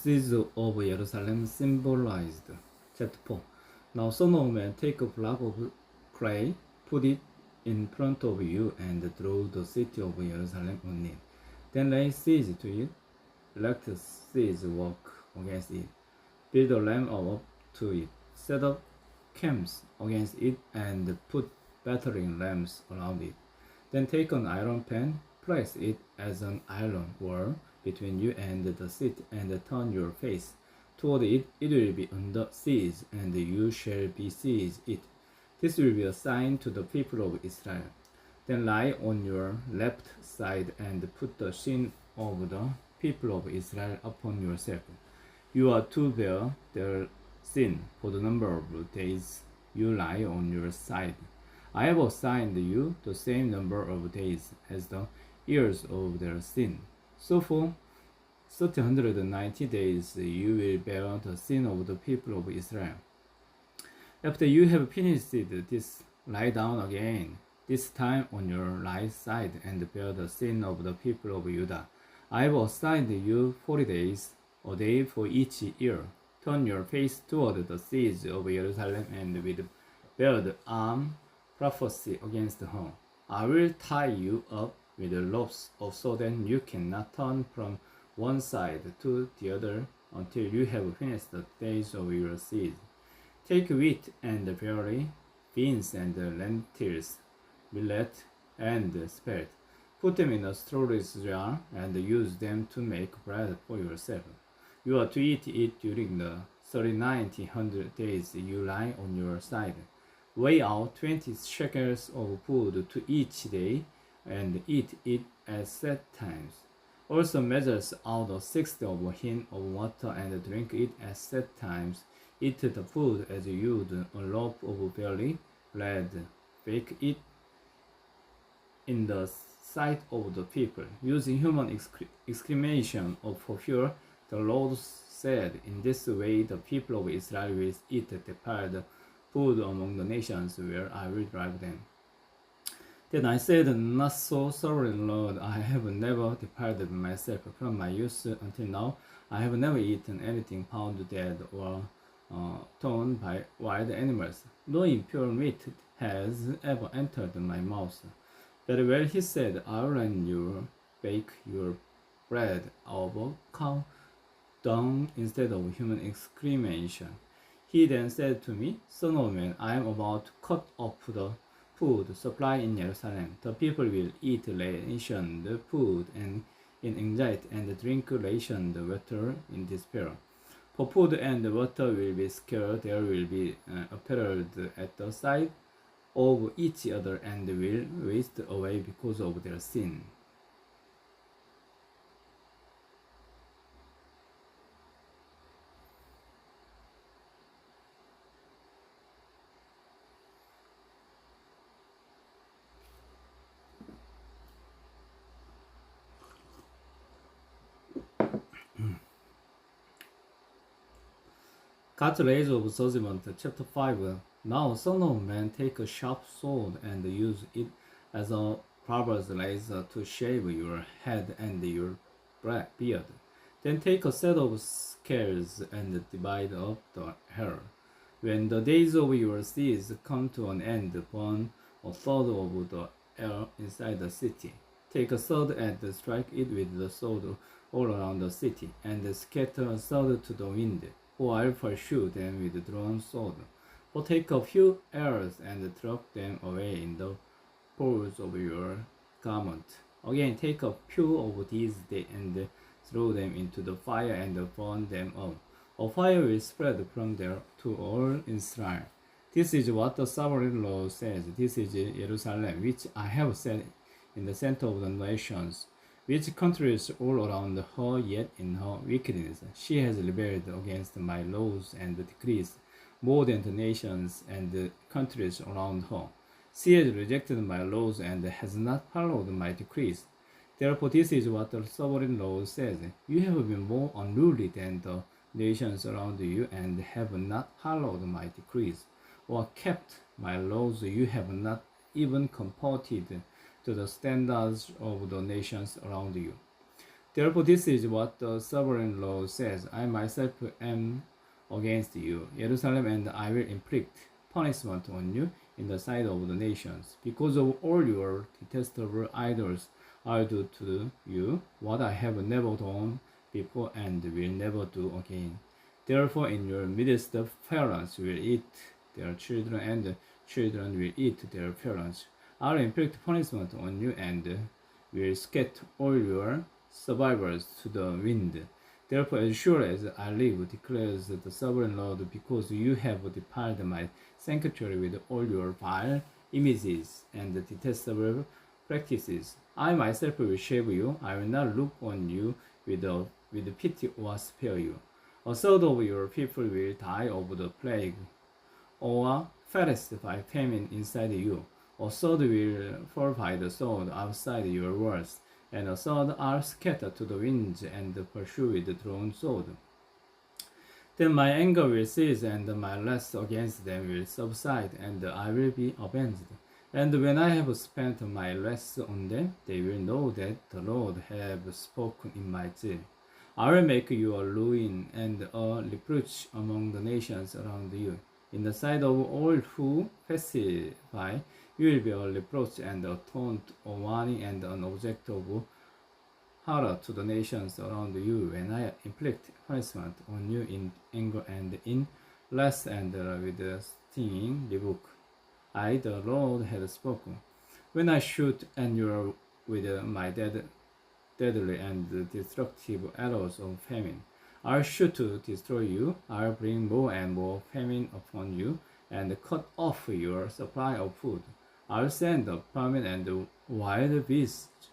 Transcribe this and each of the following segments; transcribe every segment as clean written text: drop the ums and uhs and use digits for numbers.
Siege of Jerusalem symbolized. Chapter 4. Now, Son of Man, take a block of clay, put it in front of you, and draw the city of Jerusalem on it. Then lay siege to it, erect siege work against it, build a ram up to it, set up camps against it, and put battering rams around it. Then take an iron pan, place it as an iron wall between you and the city, and turn your face toward it. It will be under siege, and you shall besiege it. This will be a sign to the people of Israel. Then lie on your left side and put the sin of the people of Israel upon yourself. You are to bear their sin for the number of days you lie on your side. I have assigned you the same number of days as the years of their sin. So for 390 days you will bear the sin of the people of Israel. After you have finished this, lie down again, this time on your right side, and bear the sin of the people of Judah. I have assigned you 40 days, a day for each year. Turn your face toward the siege of Jerusalem, and with bared arm prophesy against her. I will tie you up with ropes so that you cannot turn from one side to the other until you have finished the days of your siege. Take wheat and barley, beans and lentils, millet and spelt. Put them in a storage jar and use them to make bread for yourself. You are to eat it during the 3,900 days you lie on your side. Weigh out 20 shekels of food to each day and eat it at set times. Also measures out a sixth of a hin of water and drink it at set times. Eat the food as you would a loaf of barley bread. Bake it in the sight of the people, using human exclamation for fear. The Lord said, in this way the people of Israel will eat defiled food among the nations where I will drive them. Then I said, not so, sovereign Lord, I have never defiled myself from my youth until now. I have never eaten anything found dead or torn by wild animals. No impure meat has ever entered my mouth. Very well, he said, I will let you bake your bread out of cow dung instead of human excremation. He then said to me, Son of man, I am about to cut off the food supply in Jerusalem. The people will eat rationed food and in anxiety, and drink rationed water in despair. For food and water will be scarce, there will be apparelled at the side of each other and will waste away because of their sin. God's rays of judgment, chapter 5. Now, Son of Man, take a sharp sword and use it as a barber's razor to shave your head and your beard. Then take a set of scales and divide up the hair. When the days of your siege come to an end, burn a third of the air inside the city. Take a sword and strike it with the sword all around the city, and scatter a sword to the wind. For I will pursue them with drawn sword. But take a few arrows and drop them away in the folds of your garment. Again, take a few of these and throw them into the fire and burn them up. A fire will spread from there to all Israel. This is what the sovereign Lord says. This is Jerusalem, which I have set in the center of the nations, which countries all around her, yet in her wickedness she has rebelled against my laws and decrees more than the nations and the countries around her. She has rejected my laws and has not followed my decrees. Therefore, this is what the sovereign Lord says. You have been more unruly than the nations around you and have not followed my decrees or kept my laws. You have not even comported to the standards of the nations around you. Therefore, this is what the sovereign Lord says: I myself am against you, Jerusalem, and I will inflict punishment on you in the sight of the nations, because of all your detestable idols. I do to you what I have never done before and will never do again. Therefore, in your midst, the parents will eat their children, and the children will eat their parents. I will inflict punishment on you and will scatter all your survivors to the wind. Therefore, as sure as I live, declares the sovereign Lord, because you have defiled my sanctuary with all your vile images and detestable practices, I myself will shave you. I will not look on you with pity or spare you. A third of your people will die of the plague, or perished by famine inside you. A third will fall by the sword outside your walls, and a third are scattered to the winds and pursued with the drawn sword. Then my anger will cease, and my wrath against them will subside, and I will be avenged. And when I have spent my wrath on them, they will know that the Lord has spoken in my zeal. I will make you a ruin and a reproach among the nations around you. In the sight of all who pacify, you will be a reproach and a taunt, a warning, and an object of horror to the nations around you when I inflict punishment on you in anger and in wrath and with a stinging rebuke. I, the Lord, have spoken. When I shoot at you with my deadly and destructive arrows of famine, I'll shoot to destroy you. I'll bring more and more famine upon you and cut off your supply of food. I'll send the famine and wild beasts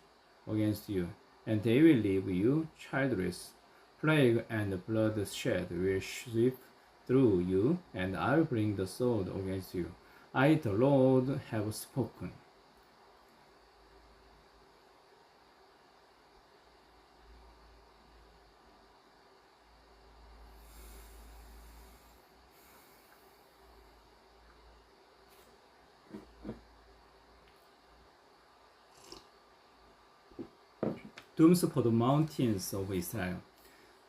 against you, and they will leave you childless. Plague and bloodshed will sweep through you, and I'll bring the sword against you. I, the Lord, have spoken. Dooms for the mountains of Israel.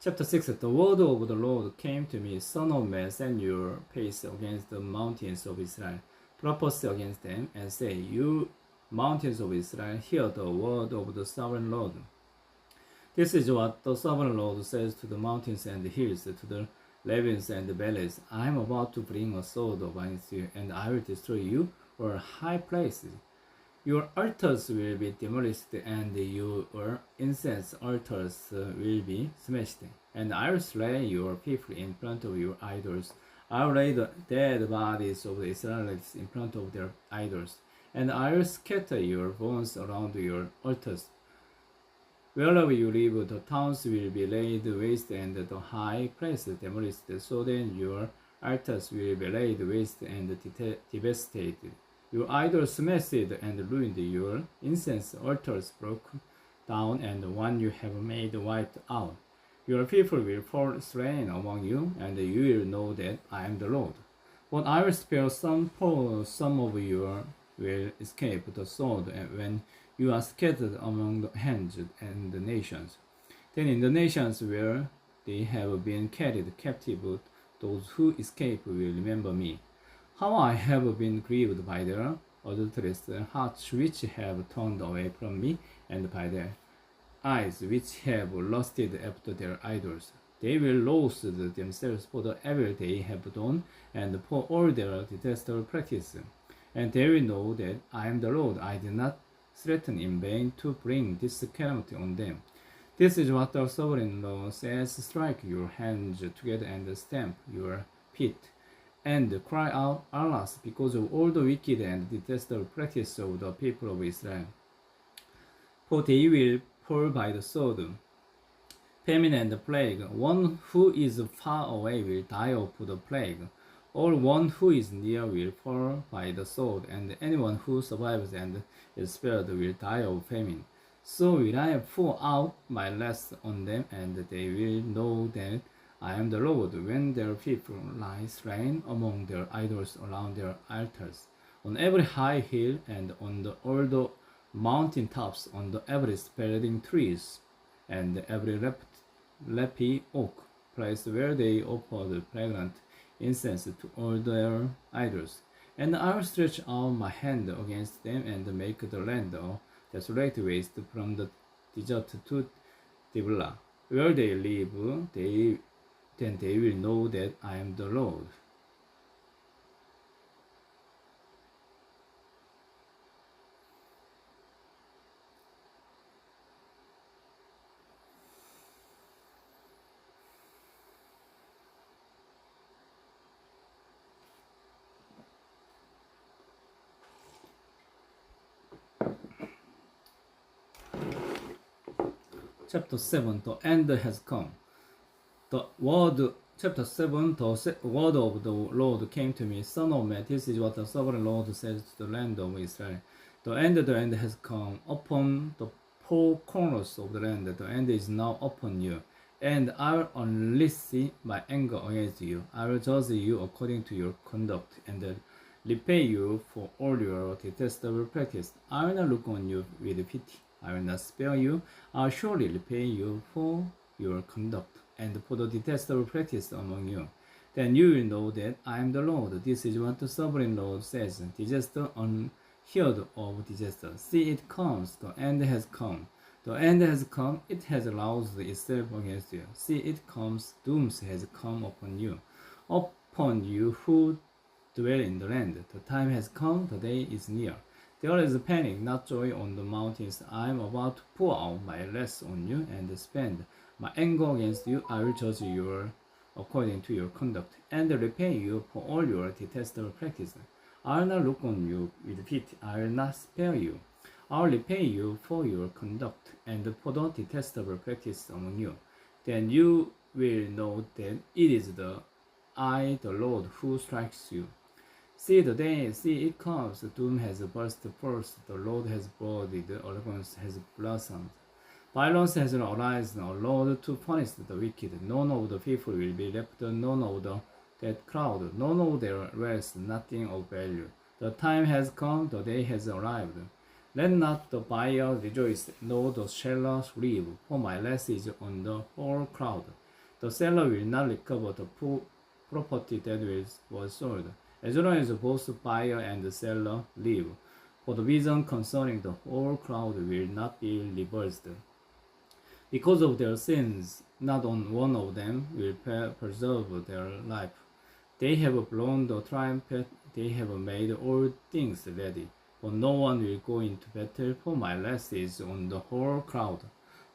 Chapter 6. The word of the Lord came to me: Son of man, set your face against the mountains of Israel, prophesy against them, and say, You mountains of Israel, hear the word of the sovereign Lord. This is what the sovereign Lord says to the mountains and the hills, to the ravines and the valleys: I am about to bring a sword against you, and I will destroy you, or high places. Your altars will be demolished, and your incense altars will be smashed. And I will slay your people in front of your idols. I will lay the dead bodies of the Israelites in front of their idols, and I will scatter your bones around your altars. Wherever you live, the towns will be laid waste and the high places demolished, so then your altars will be laid waste and devastated. Your idols smashed and ruined, your incense altars broke down, and one you have made wiped out. Your people will fall slain among you, and you will know that I am the Lord. But I will spare some, for some of you will escape the sword when you are scattered among the hands and the nations. Then in the nations where they have been carried captive, those who escape will remember me. How I have been grieved by their adulterous hearts which have turned away from me, and by their eyes which have lusted after their idols. They will loathe themselves for the evil they have done, and for all their detestable practice. And they will know that I am the Lord. I did not threaten in vain to bring this calamity on them. This is what the sovereign Lord says: Strike your hands together and stamp your feet, and cry out, Alas, because of all the wicked and detestable practice of the people of Israel. For they will fall by the sword, famine and plague. One who is far away will die of the plague, or one who is near will fall by the sword, and anyone who survives and is spared will die of famine. So will I pour out my wrath on them, and they will know that I am the Lord, when their people lie slain among their idols around their altars, on every high hill and on all the mountain tops, on the every spreading trees. and every leafy oak place where they offered fragrant incense to all their idols. And I will stretch out my hand against them and make the land a desolate waste from the desert to Dibla. Where they live, then they will know that I am the Lord. Chapter 7 The end has come. The word, chapter 7 The word of the Lord came to me, Son of man, this is what the sovereign Lord says to the land of Israel. The end has come upon the four corners of the land. The end is now upon you, and I will unleash my anger against you. I will judge you according to your conduct, and repay you for all your detestable practice. I will not look on you with pity. I will not spare you. I will surely repay you for your conduct and for the detestable practice among you. Then you will know that I am the Lord. This is what the sovereign Lord says. Disaster unheard of disaster. See, it comes. The end has come. The end has come. It has aroused itself against you. See, it comes. Doom has come upon you. Upon you who dwell in the land. The time has come. The day is near. There is panic, not joy on the mountains. I am about to pour out my wrath on you and spend my anger against you. I will judge you according to your conduct and repay you for all your detestable practice. I will not look on you with pity. I will not spare you. I will repay you for your conduct and for the detestable practice among you. Then you will know that it is I, the Lord, who strikes you. See the day, see it comes, doom has burst forth, the Lord has brooded, arrogance has blossomed. Violence has arisen, a Lord to punish the wicked. None of the people will be left, none of that crowd, none of their wealth, nothing of value. The time has come, the day has arrived. Let not the buyer rejoice, nor the seller grieve, for my wrath is on the whole crowd. The seller will not recover the property that was sold, as long as both buyer and seller live, for the vision concerning the whole crowd will not be reversed. Because of their sins, not on one of them will preserve their life. They have blown the trumpet, they have made all things ready, but no one will go into battle, for my wrath is on the whole crowd.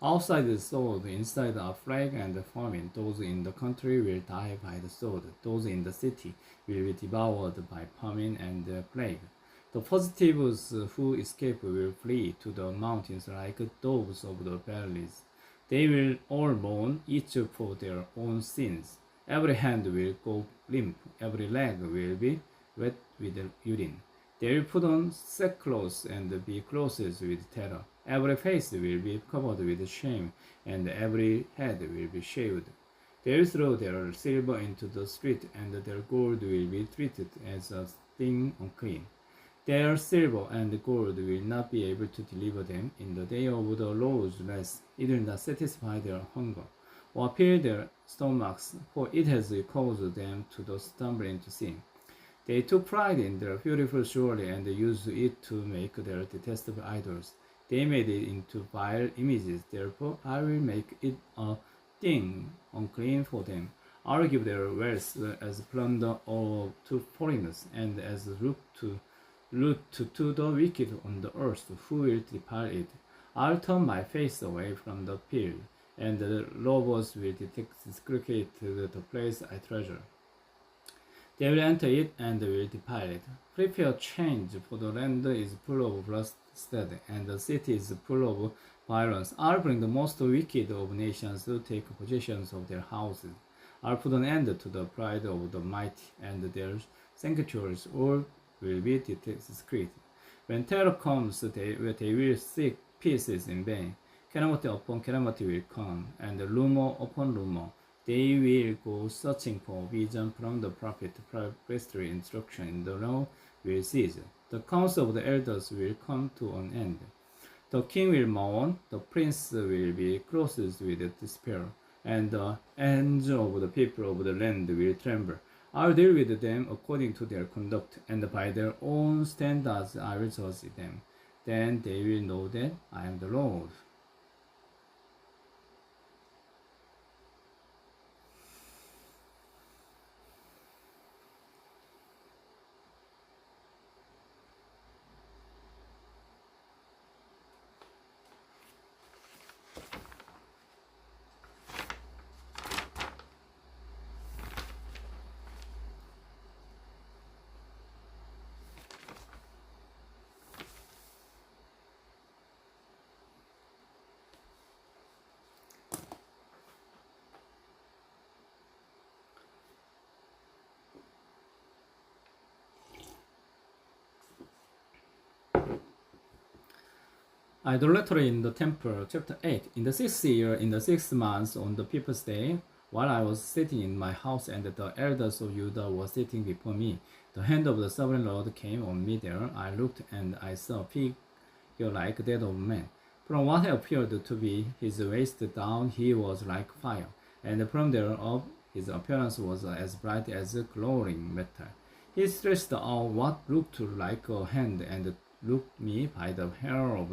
Outside the sword, inside are plague and famine. Those in the country will die by the sword. Those in the city will be devoured by famine and plague. The fugitives who escape will flee to the mountains like doves of the valleys. They will all mourn, each for their own sins. Every hand will go limp, every leg will be wet with urine. They will put on sackcloth and be clothed with terror. Every face will be covered with shame, and every head will be shaved. They will throw their silver into the street, and their gold will be treated as a thing unclean. Their silver and gold will not be able to deliver them in the day of the Lord's wrath. It will not satisfy their hunger, or fill their stomachs, for it has caused them to stumble into sin. They took pride in their beautiful jewelry and used it to make their detestable idols. They made it into vile images. Therefore, I will make it a thing unclean for them. I will give their wealth as plunder to foreigners, and as loot to the wicked on the earth, who will defile it. I will turn my face away from the field, and the robbers will desecrate the place I treasure. They will enter it and will defile it. Prepare change, for the land is full of bloodshed, and the city is full of violence. I'll bring the most wicked of nations to take possession of their houses. I'll put an end to the pride of the mighty, and their sanctuaries all will be discreet. When terror comes, they will seek peace in vain. Calamity upon calamity will come, and rumor upon rumor. They will go searching for vision from the prophet, priestly instruction in the law will cease. The counsel of the elders will come to an end. The king will mourn, the prince will be crushed with despair, and the ends of the people of the land will tremble. I will deal with them according to their conduct, and by their own standards I will judge them. Then they will know that I am the Lord. Idolatry in the Temple, chapter 8. In the 6th year, in the 6th month, on the people's day, while I was sitting in my house and the elders of Judah were sitting before me, the hand of the sovereign Lord came on me there. I looked and I saw a figure like that of man. From what appeared to be his waist down, he was like fire, and from there up, his appearance was as bright as glowing metal. He stretched out what looked like a hand and took me by the hair of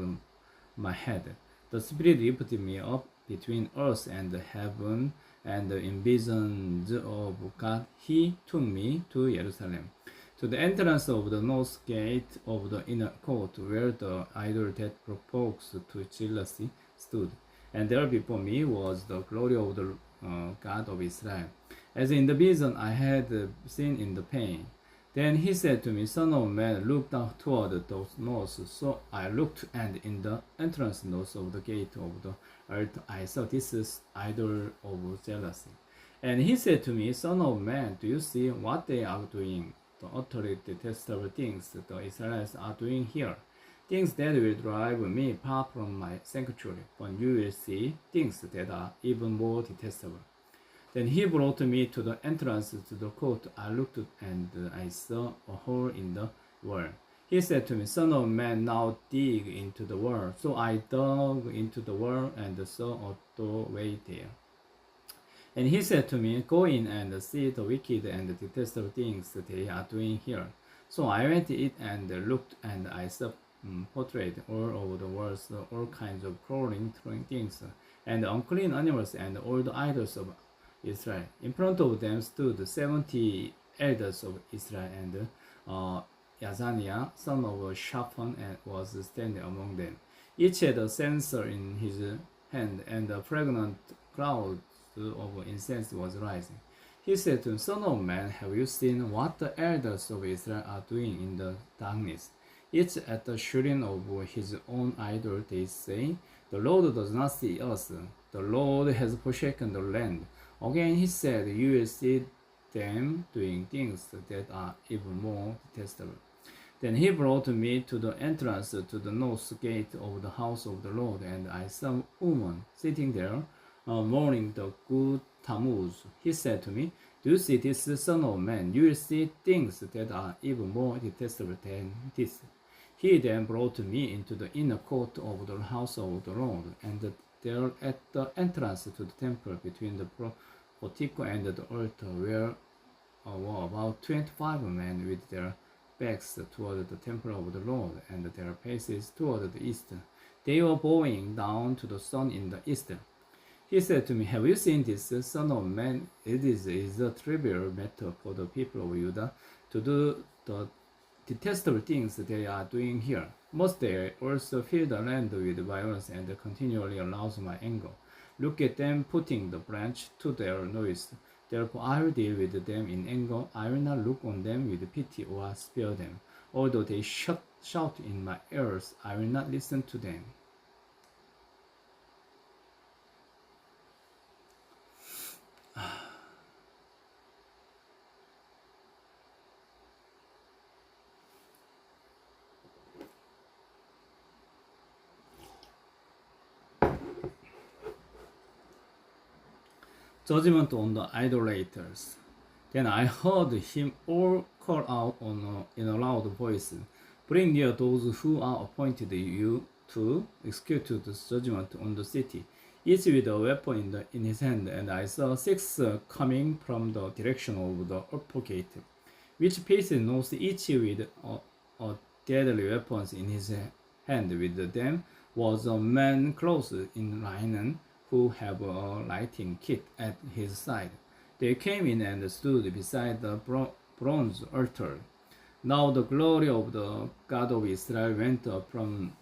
my head. The Spirit lifted me up between earth and heaven, and in visions of God, He took me to Jerusalem, to the entrance of the north gate of the inner court, where the idol that provokes to jealousy stood. And there before me was the glory of the God of Israel, as in the vision I had seen in the pain. Then he said to me, Son of man, look down toward the north. So I looked, and in the entrance north of the gate of the earth I saw this idol of jealousy. And he said to me, Son of man, do you see what they are doing? The utterly detestable things the Israelites are doing here, things that will drive me far from my sanctuary. But you will see things that are even more detestable. Then he brought me to the entrance to the court. I looked, and I saw a hole in the wall. He said to me, Son of man, now dig into the wall. So I dug into the wall and saw a doorway there. And he said to me, Go in and see the wicked and detestable things they are doing here. So I went in and looked, and I saw portrayed all over the walls all kinds of crawling things, and unclean animals, and all the idols of Israel. In front of them stood 70 elders of Israel, and Yazaniah, son of Shaphan, was standing among them. Each had a censer in his hand, and a fragrant cloud of incense was rising. He said to him, Son of man, have you seen what the elders of Israel are doing in the darkness? Each at the shooting of his own idol, they say, The Lord does not see us. The Lord has forsaken the land. Again he said, You will see them doing things that are even more detestable. Then he brought me to the entrance to the north gate of the house of the Lord, and I saw a woman sitting there, mourning the good Tammuz. He said to me, Do you see this, son of man? You will see things that are even more detestable than this. He then brought me into the inner court of the house of the Lord, and there at the entrance to the temple between the portico and the altar were about 25 men with their backs toward the temple of the Lord and their faces toward the east. They were bowing down to the sun in the east. He said to me, Have you seen this, son of man? It is a trivial matter for the people of Judah to do the detestable things they are doing here. Must they also fill the land with violence and continually arouse my anger? Look at them putting the branch to their noise. Therefore I will deal with them in anger. I will not look on them with pity or spare them. Although they shout in my ears, I will not listen to them. Judgment on the idolaters. Then I heard him all call out in a loud voice, Bring near those who are appointed you to execute the judgment on the city, each with a weapon in his hand, and I saw 6 coming from the direction of the upper gate, which faces north, each with a deadly weapons in his hand. With them was a man clothed in linen, who had a lighting kit at his side. They came in and stood beside the bronze altar. Now the glory of the God of Israel went up from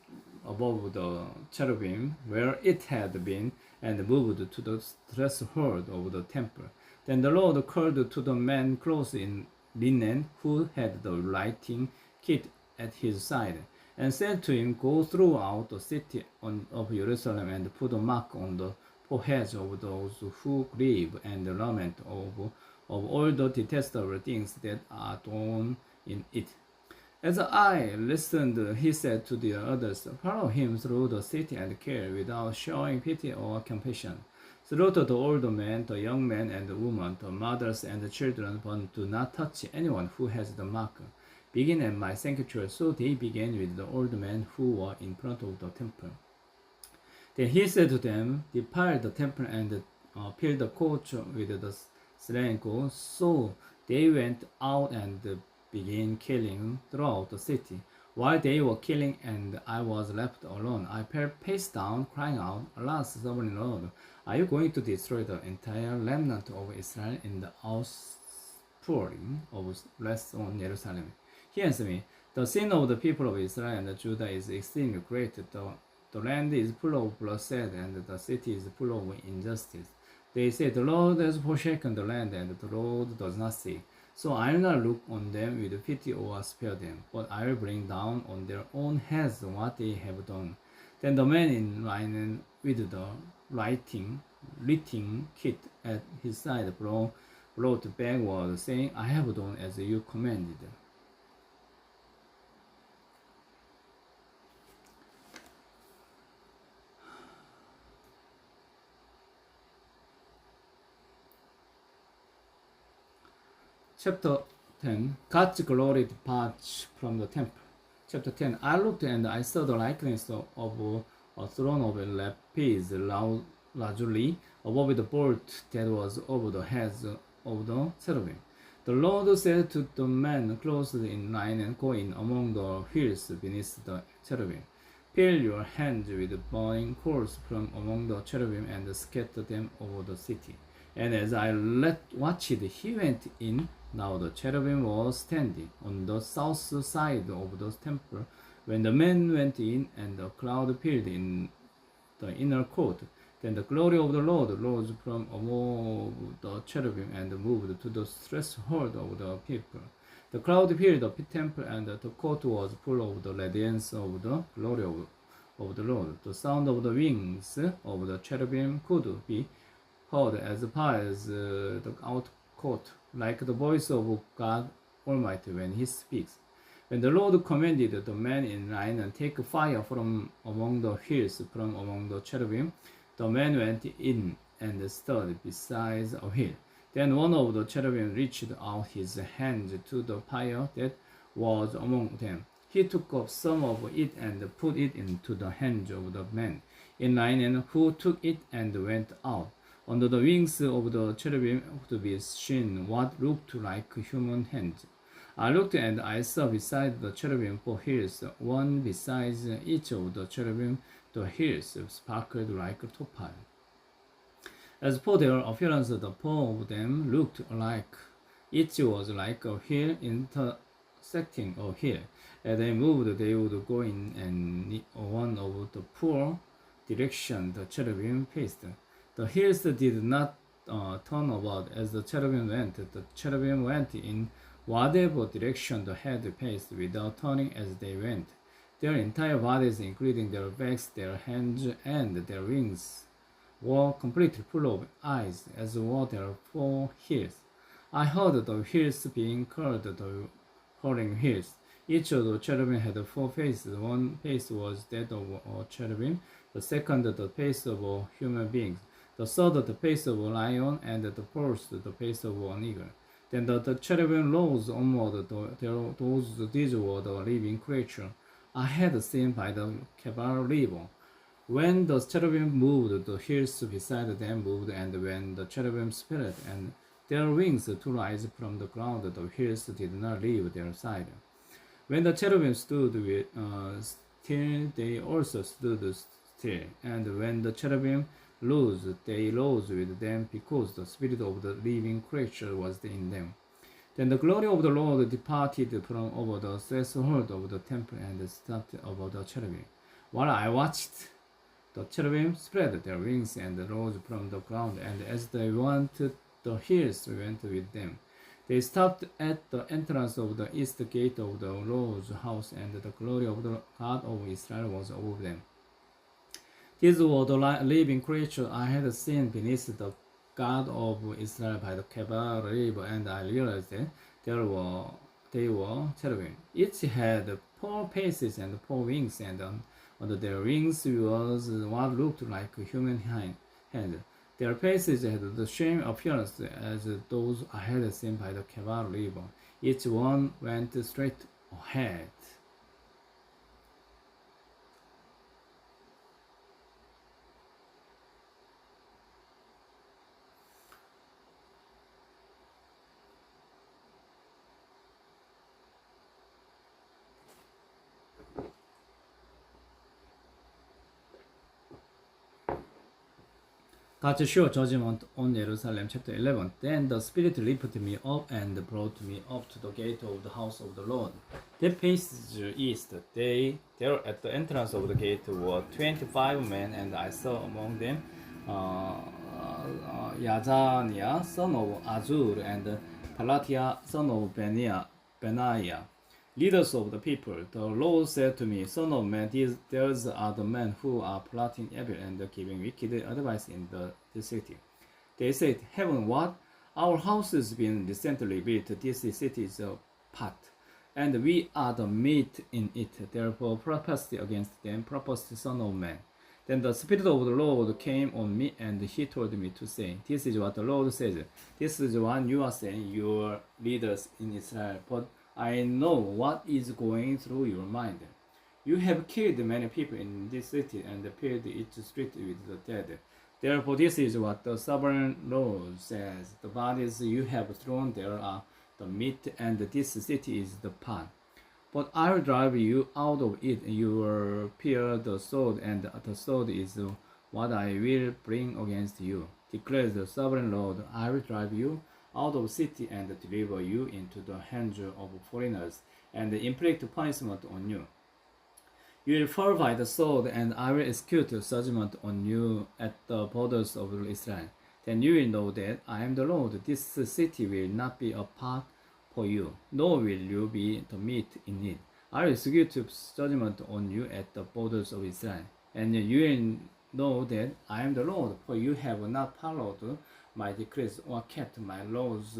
above the cherubim where it had been, and moved to the threshold of the temple. Then the Lord called to the man clothed in linen, who had the lighting kit at his side, and said to him, Go throughout the city of Jerusalem and put a mark on the foreheads of those who grieve and lament of all the detestable things that are done in it. As I listened, he said to the others, Follow him through the city and kill without showing pity or compassion. Slaughter the old men, the young men and the women, the mothers and the children, but do not touch anyone who has the mark. Begin at my sanctuary. So they began with the old men who were in front of the temple. Then he said to them, Defile the temple and fill the courts with the slain goats. So they went out and began killing throughout the city. While they were killing and I was left alone, I fell face down, crying out, Alas, sovereign Lord, are you going to destroy the entire remnant of Israel in the outpouring of wrath on Jerusalem? He answered me, The sin of the people of Israel and Judah is extremely great. The land is full of bloodshed, and the city is full of injustice. They say, The Lord has forsaken the land, and the Lord does not see. So I will not look on them with pity or spare them, but I will bring down on their own heads what they have done. Then the man in linen with the lighting kit at his side brought back word, saying, I have done as you commanded. Chapter 10. God's glory departs from the temple. Chapter 10. I looked and I saw the likeness of a throne of lapis lazuli above the vault that was over the heads of the cherubim. The Lord said to the man clothed in linen, Go in among the hills beneath the cherubim. Fill your hands with burning coals from among the cherubim and scatter them over the city. And as I watched, he went in. Now the cherubim was standing on the south side of the temple when the man went in, and the cloud filled in the inner court. Then the glory of the Lord rose from above the cherubim and moved to the threshold of the people. The cloud filled the temple, and the court was full of the radiance of the glory of the Lord. The sound of the wings of the cherubim could be heard as far as the outer court, like the voice of God Almighty when He speaks. When the Lord commanded the man in linen, Take fire from among the hills, from among the cherubim, the man went in and stood beside a hill. Then one of the cherubim reached out his hand to the fire that was among them. He took up some of it and put it into the hands of the man in linen, who took it and went out. Under the wings of the cherubim could be seen what looked like human hands. I looked and I saw beside the cherubim 4 hills, one besides each of the cherubim. The hills sparkled like topaz. As for their appearance, the 4 of them looked alike. Each was like a hill intersecting a hill. As they moved, they would go in one of the 4 directions the cherubim faced. The hills did not turn about as the cherubim went. The cherubim went in whatever direction the head faced without turning as they went. Their entire bodies, including their backs, their hands, and their wings, were completely full of eyes, as were their 4 hills. I heard the hills being called the Hurling Hills. Each of the cherubim had 4 faces. One face was that of a cherubim, the second the face of a human being, the third the face of a lion, and the fourth the face of an eagle. Then the cherubim rose onward. These were the living creatures. I had seen by the Kebar River. When the cherubim moved, the hills beside them moved, and when the cherubim spread and their wings to rise from the ground, the hills did not leave their side. When the cherubim stood still, they also stood still, and when the cherubim rose, they rose with them, because the spirit of the living creature was in them. Then the glory of the Lord departed from over the threshold of the temple and stopped over the cherubim. While I watched, the cherubim spread their wings and rose from the ground, and as they went, the hills went with them. They stopped at the entrance of the east gate of the Lord's house, and the glory of the God of Israel was over them. These were the living creatures I had seen beneath the God of Israel by the Kebar River, and I realized that they were cherubim. Each had 4 faces and 4 wings, and under their wings was what looked like a human hand. Their faces had the same appearance as those I had seen by the Kebar River. Each one went straight ahead. God's sure judgment on Jerusalem, chapter 11. Then the Spirit lifted me up and brought me up to the gate of the house of the Lord. That faces east. There at the entrance of the gate were 25 men, and I saw among them Yazaniah, son of Azur, and Pelatiah, son of Benaiah, leaders of the people. The Lord said to me, Son of man, these are the men who are plotting evil and giving wicked advice in this city. They said, Heaven, what? Our house has been recently built. This city is a pot, and we are the meat in it. Therefore prophesy against them, prophesy, Son of man. Then the Spirit of the Lord came on me, and he told me to say, This is what the Lord says. This is what you are saying, your leaders in Israel. But I know what is going through your mind. You have killed many people in this city and filled its street with the dead. Therefore, this is what the sovereign Lord says. The bodies you have thrown there are the meat, and this city is the pot. But I will drive you out of it. You will fear the sword, and the sword is what I will bring against you, declares the sovereign Lord. I will drive you out of the city and deliver you into the hands of foreigners, and inflict punishment on you. You will fall by the sword, and I will execute judgment on you at the borders of Israel. Then you will know that I am the Lord. This city will not be a pot for you, nor will you be the meat in it. I will execute judgment on you at the borders of Israel, and you will know that I am the Lord, for you have not followed my decrees or kept my laws,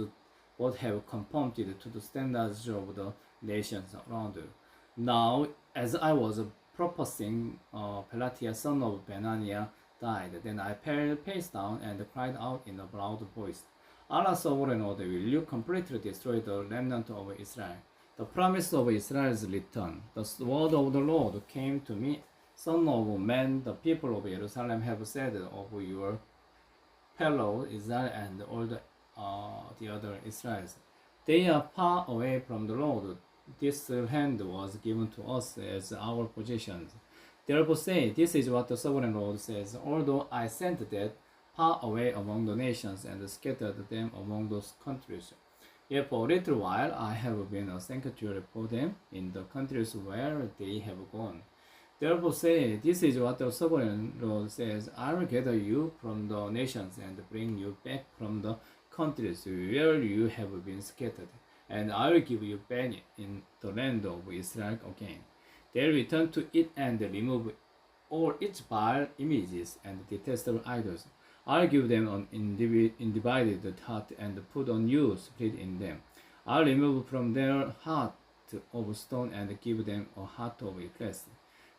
but have conformed to the standards of the nations around you. Now, as I was prophesying, Pelatiah, son of Benaiah, died. Then I fell face down and cried out in a loud voice, Allah sovereign Lord, will you completely destroy the remnant of Israel? The promise of Israel's return. The word of the Lord came to me, Son of man, the people of Jerusalem have said of your fellow Israel and all the other Israelites, they are far away from the Lord. This land was given to us as our possessions. Therefore say, this is what the sovereign Lord says, although I sent that far away among the nations and scattered them among those countries, yet for a little while I have been a sanctuary for them in the countries where they have gone. Therefore say, this is what the sovereign Lord says, I will gather you from the nations and bring you back from the countries where you have been scattered, and I will give you back in the land of Israel again. They will return to it and remove all its vile images and detestable idols. I will give them an undivided heart and put a new spirit in them. I will remove from their heart of stone and give them a heart of flesh.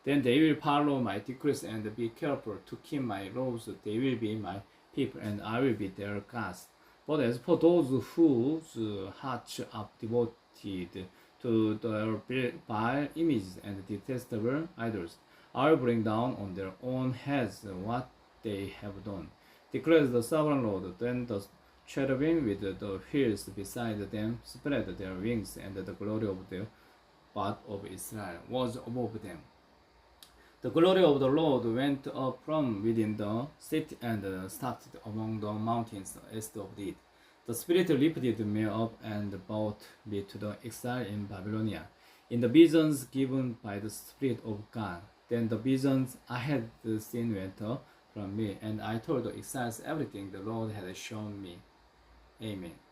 Then they will follow my decrees and be careful to keep my laws. They will be my people, and I will be their God. But as for those whose hearts are devoted to their vile images and detestable idols. I will bring down on their own heads what they have done, declares the sovereign Lord. Then the cherubim with the wheels beside them spread their wings, and the glory of the God of Israel was above them. The glory of the Lord went up from within the city and stopped among the mountains east of it. The Spirit lifted me up and brought me to the exile in Babylonia, in the visions given by the Spirit of God. Then the visions I had seen went up from me, and I told the exiles everything the Lord had shown me. Amen.